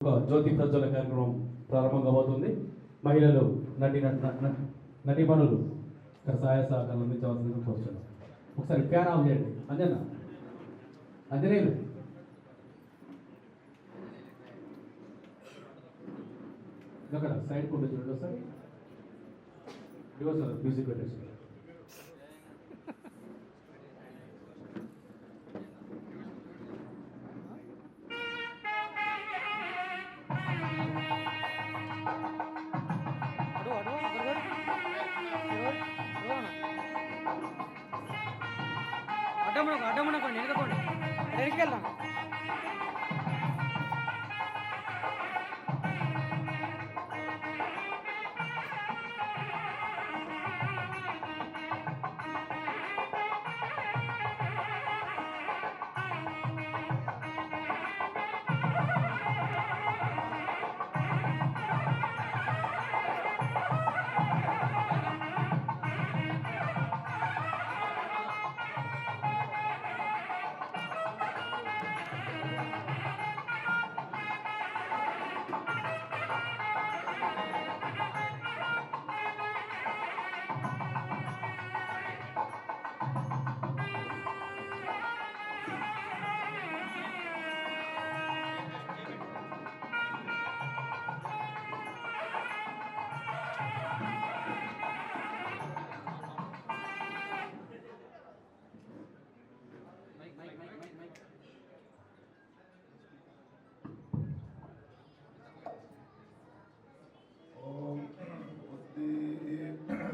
జ్యోతి ప్రజ్వల కార్యక్రమం ప్రారంభం కాబోతుంది. మహిళలు నటీమణులు సహాయ సహకారం అందించవలసిందిగా కోరుతున్నాం. ఒకసారి ఫ్యాన్ ఆఫ్ చేయండి. అంజనేయులు అక్కడ సైడ్ కూడా చూడండి సార్. సార్ మ్యూజిక్ పెట్టేసి అడ్డమనుకోండి వెనుకపోండి వెనక్కి వెళ్దాం.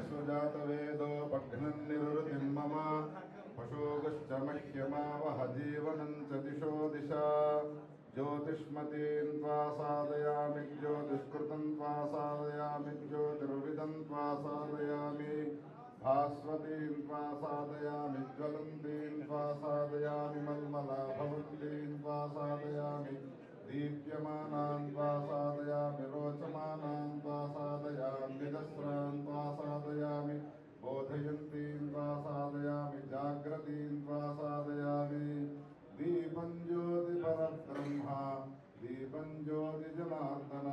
सुजातवेदो पघ्नन्निरुतिं मम पशोगश्च मह्यमावह जीवनं च दिशो दिशा ज्योतिष्मतीं त्वा साधयामि ज्योतिष्कृतं त्वा साधयामि ज्योतिर्विदं त्वा साधयामि भास्वतीं त्वा साधयामि ज्वलन्तीं त्वा साधयामि मल्मलाभवन्तीं त्वा साधयामि दीप्यमानां त्वा साधयामि रोचमानां त्वा साधयामि निजस्रां त्वा साधयामि बोधयन्तीं त्वा साधयामि जाग्रतीं त्वा साधयामि दीपं ज्योतिपरब्रह्मा दीपं ज्योतिजनार्दन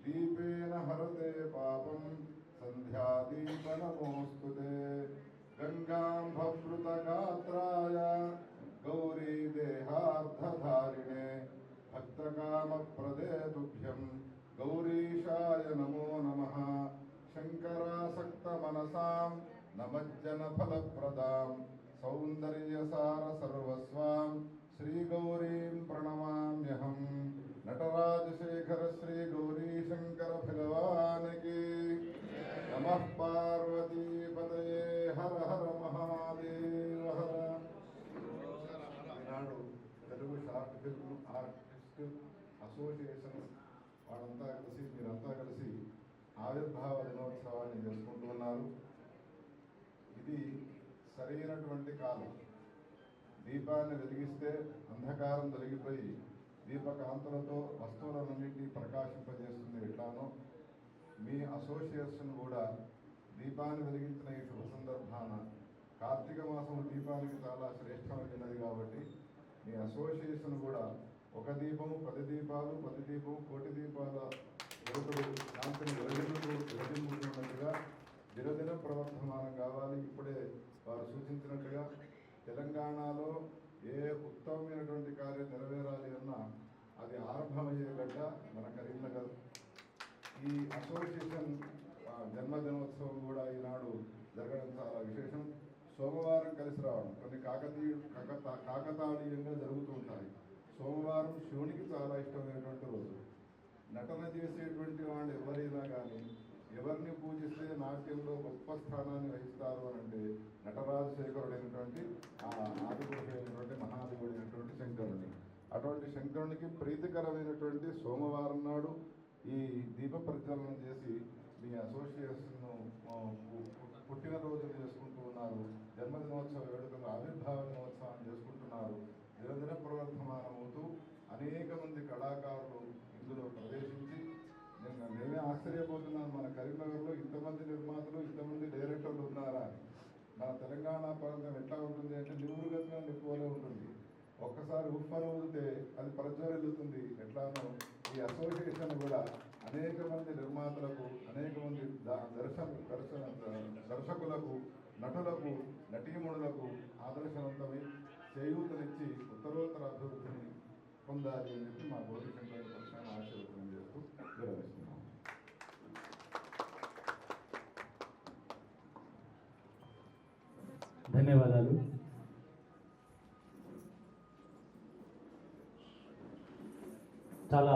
दीपेन हरते पापं सन्ध्यादीपनमोऽस्तुते गंगां भवृतगात्राय गौरी देहार्धधारिणे भक्तकामप्रदे तुभ्यं गौरीशाय नमो नमः शङ्करासक्तमनसां नमज्जनफलप्रदां सौन्दर्यसारसर्वस्वां श्रीगौरीं प्रणमाम्यहं नटराजशेखर श्रीगौरीशङ्करफलवान् की नमः पार्वतीपतये हर हर महादेव हर Telugu short film artist association వాళ్ళంతా కలిసి మీరంతా కలిసి ఆవిర్భావ దినోత్సవాన్ని చేసుకుంటూ ఉన్నారు. ఇది సరైనటువంటి కాలం. దీపాన్ని వెలిగిస్తే అంధకారం తొలగిపోయి దీపకాంతులతో వస్తువులన్నింటినీ ప్రకాశింపజేస్తుంది. ఎట్లానో మీ అసోసియేషన్ కూడా దీపాన్ని వెలిగించిన ఈ శుభ సందర్భాన కార్తీక మాసం దీపానికి చాలా శ్రేష్టమైనది కాబట్టి మీ అసోసియేషన్ కూడా ఒక దీపం 10 దీపాలు 10 దీపం కోటి దీపాల వెలుగుడు కాంతిని వెలిగించుకున్నట్టుగా దినదిన ప్రవర్ధమానం కావాలి. ఇప్పుడే వారు సూచించినట్టుగా తెలంగాణలో ఏ ఉత్తమమైనటువంటి కార్యం నెరవేరాలి అన్నా అది ఆరంభమయ్యే గడ్డ మన కరీంనగర్. ఈ అసోసియేషన్ జన్మదినోత్సవం కూడా ఈనాడు జరగడం చాలా విశేషం. సోమవారం కలిసి రావడం కొన్ని కాకతాళీయంగా జరుగుతూ ఉంటాయి. సోమవారం శివునికి చాలా ఇష్టమైనటువంటి రోజు. నటన చేసేటువంటి వాళ్ళు ఎవరైనా కానీ ఎవరిని పూజిస్తే నాట్యంలో గొప్ప స్థానాన్ని వహిస్తారు అని అంటే నటరాజశేఖరుడైనటువంటి ఆదిపురుషుడైనటువంటి మహాదేవుడైనటువంటి శంకరుని. అటువంటి శంకరునికి ప్రీతికరమైనటువంటి సోమవారం నాడు ఈ దీప ప్రజ్వలనం చేసి మీ అసోసియేషన్ను పుట్టినరోజులు చేసుకుంటూ ఉన్నారు. జన్మదినోత్సవ వేడుకలు ఆవిర్భావ దినోత్సవాన్ని చేసుకుంటున్నారు. దినదిన ప్రవర్ధమానమవుతూ అనేక మంది కళాకారులు ఇందులో ప్రవేశించి నేనే ఆశ్చర్యపోతున్నాను. మన కరీంనగర్లో ఇంతమంది నిర్మాతలు ఇంతమంది డైరెక్టర్లు ఉన్నారా. మన తెలంగాణ ప్రాంతం ఎట్లా ఉంటుంది అంటే నివురుగతిన నిప్పువలే ఉంటుంది. ఒక ఒకసారి ఉప్పను ఊదితే అది ప్రజ్వరిల్లుతుంది. ఎట్లానో ఈ అసోసియేషన్ కూడా అనేక మంది నిర్మాతలకు, అనేక మంది దర్శకులకు, నటులకు, నటీమణులకు ఆదర్శవంతమై చేయూతనిచ్చి ఉత్తరోత్తర అభివృద్ధిని పొందాలి అని చెప్పి మా గౌరీశంకర్ పక్షాన్ని ఆశీర్వదనం చేస్తూ విరమిస్తున్నాం. ధన్యవాదాలు. చాలా